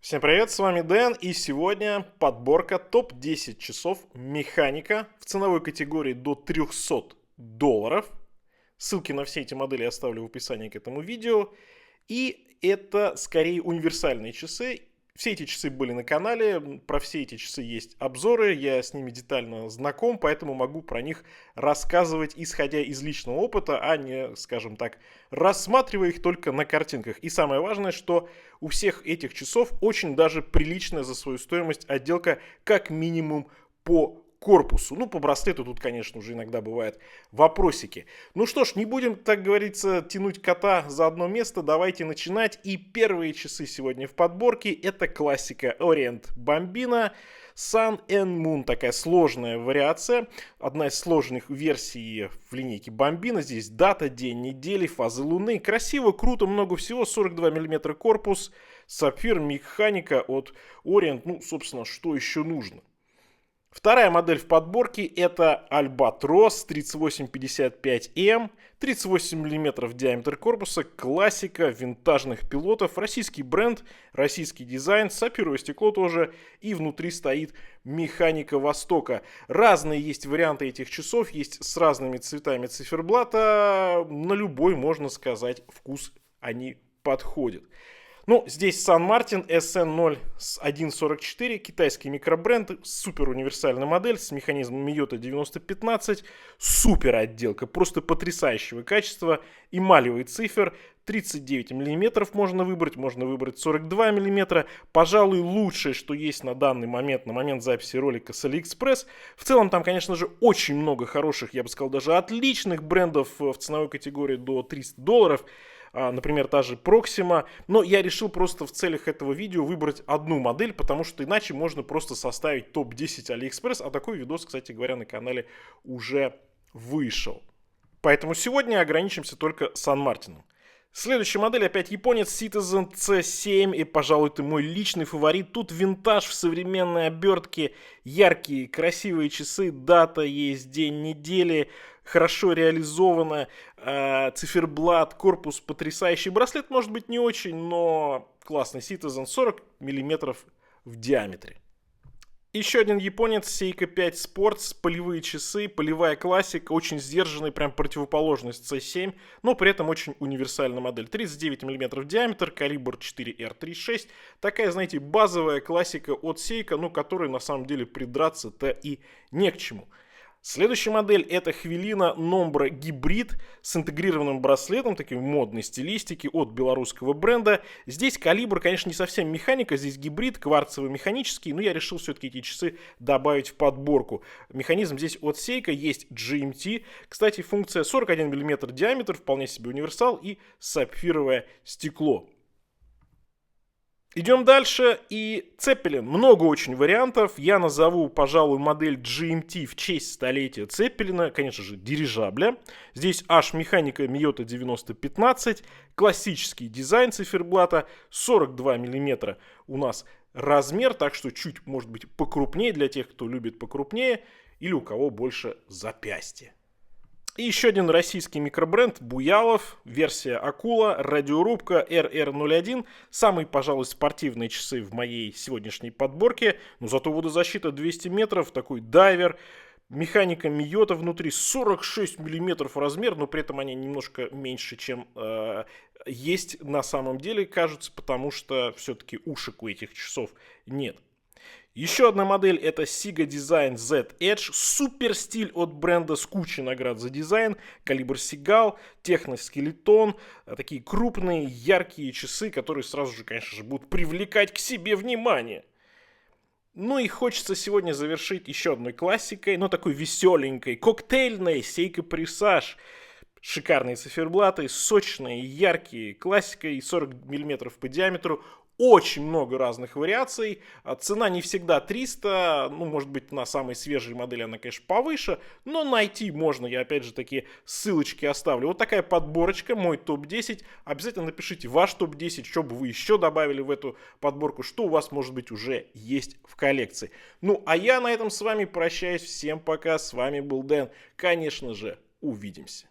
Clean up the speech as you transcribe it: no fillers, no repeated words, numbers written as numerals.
Всем привет, с вами Дэн, и сегодня подборка топ-10 часов механика в ценовой категории до $300. Ссылки на все эти модели я оставлю в описании к этому видео. И это скорее универсальные часы. Все эти часы были на канале, про все эти часы есть обзоры, я с ними детально знаком, поэтому могу про них рассказывать, исходя из личного опыта, а не, скажем так, рассматривая их только на картинках. И самое важное, что у всех этих часов очень даже приличная за свою стоимость отделка, как минимум по корпусу. Ну, по браслету тут, конечно, уже иногда бывают вопросики. Ну что ж, не будем, так говорится, тянуть кота за одно место. Давайте начинать. И первые часы сегодня в подборке — это классика Orient Bambino Sun and Moon. Такая сложная вариация. Одна из сложных версий в линейке Bambino. Здесь дата, день недели, фазы луны. Красиво, круто, много всего. 42 мм корпус. Сапфир, механика от Orient. Ну, собственно, что еще нужно? Вторая модель в подборке — это Albatros 3855M, 38 мм диаметр корпуса, классика винтажных пилотов, российский бренд, российский дизайн, сапфировое стекло тоже, и внутри стоит механика Востока. Разные есть варианты этих часов, есть с разными цветами циферблата, на любой, можно сказать, вкус они подходят. Ну, здесь San Martin SN0144, китайский микробренд, супер универсальная модель с механизмом Miyota 9015, супер отделка, просто потрясающего качества, эмалевый цифер, 39 мм можно выбрать 42 мм, пожалуй, лучшее, что есть на данный момент, на момент записи ролика с AliExpress. В целом там, конечно же, очень много хороших, я бы сказал, даже отличных брендов в ценовой категории до $300. Например, та же Proxima, но я решил просто в целях этого видео выбрать одну модель, потому что иначе можно просто составить топ-10 AliExpress, а такой видос, кстати говоря, на канале уже вышел. Поэтому сегодня ограничимся только San Martin. Следующая модель опять японец Citizen C7, и, пожалуй, это мой личный фаворит. Тут винтаж в современной обертке, яркие, красивые часы, дата есть, день недели, хорошо реализовано, циферблат, корпус потрясающий. Браслет может быть не очень, но классный Citizen, 40 мм в диаметре. Еще один японец, Seiko 5 Sports, полевые часы, полевая классика, очень сдержанный, прям противоположность C7, но при этом очень универсальная модель. 39 мм диаметр, калибр 4R36, такая, знаете, базовая классика от Seiko, ну, которой на самом деле придраться-то и не к чему. Следующая модель — это Хвилина Nombra Гибрид с интегрированным браслетом, такой модной стилистики от белорусского бренда. Здесь калибр, конечно, не совсем механика, здесь гибрид, кварцево-механический, но я решил все-таки эти часы добавить в подборку. Механизм здесь от Seiko, есть GMT. Кстати, функция 41 мм диаметр, вполне себе универсал, и сапфировое стекло. Идем дальше, и Цеппелин. Много очень вариантов. Я назову, пожалуй, модель GMT в честь столетия Цеппелина, конечно же, дирижабля. Здесь аж механика Miyota 9015, классический дизайн циферблата, 42 мм у нас размер, так что чуть, может быть, покрупнее для тех, кто любит покрупнее, или у кого больше запястья. И еще один российский микробренд Буялов, версия Акула, радиорубка RR01. Самые, пожалуй, спортивные часы в моей сегодняшней подборке. Но зато водозащита 200 метров, такой дайвер. Механика Miyota внутри, 46 мм размер, но при этом они немножко меньше, чем есть на самом деле, кажется, потому что все-таки ушек у этих часов нет. Еще одна модель — это Siga Design Z Edge, супер стиль от бренда с кучей наград за дизайн, калибр Seagull, техноскелетон, такие крупные, яркие часы, которые сразу же, конечно же, будут привлекать к себе внимание. Ну и хочется сегодня завершить еще одной классикой, но такой веселенькой, коктейльной, Seiko Presage. Шикарные циферблаты, сочные, яркие, классикой, 40 мм по диаметру. Очень много разных вариаций. Цена не всегда 300. Ну, может быть, на самой свежей модели она, конечно, повыше. Но найти можно. Я, опять же, такие ссылочки оставлю. Вот такая подборочка. Мой топ-10. Обязательно напишите ваш топ-10. Что бы вы еще добавили в эту подборку. Что у вас, может быть, уже есть в коллекции. Ну, а я на этом с вами прощаюсь. Всем пока. С вами был Дэн. Конечно же, увидимся.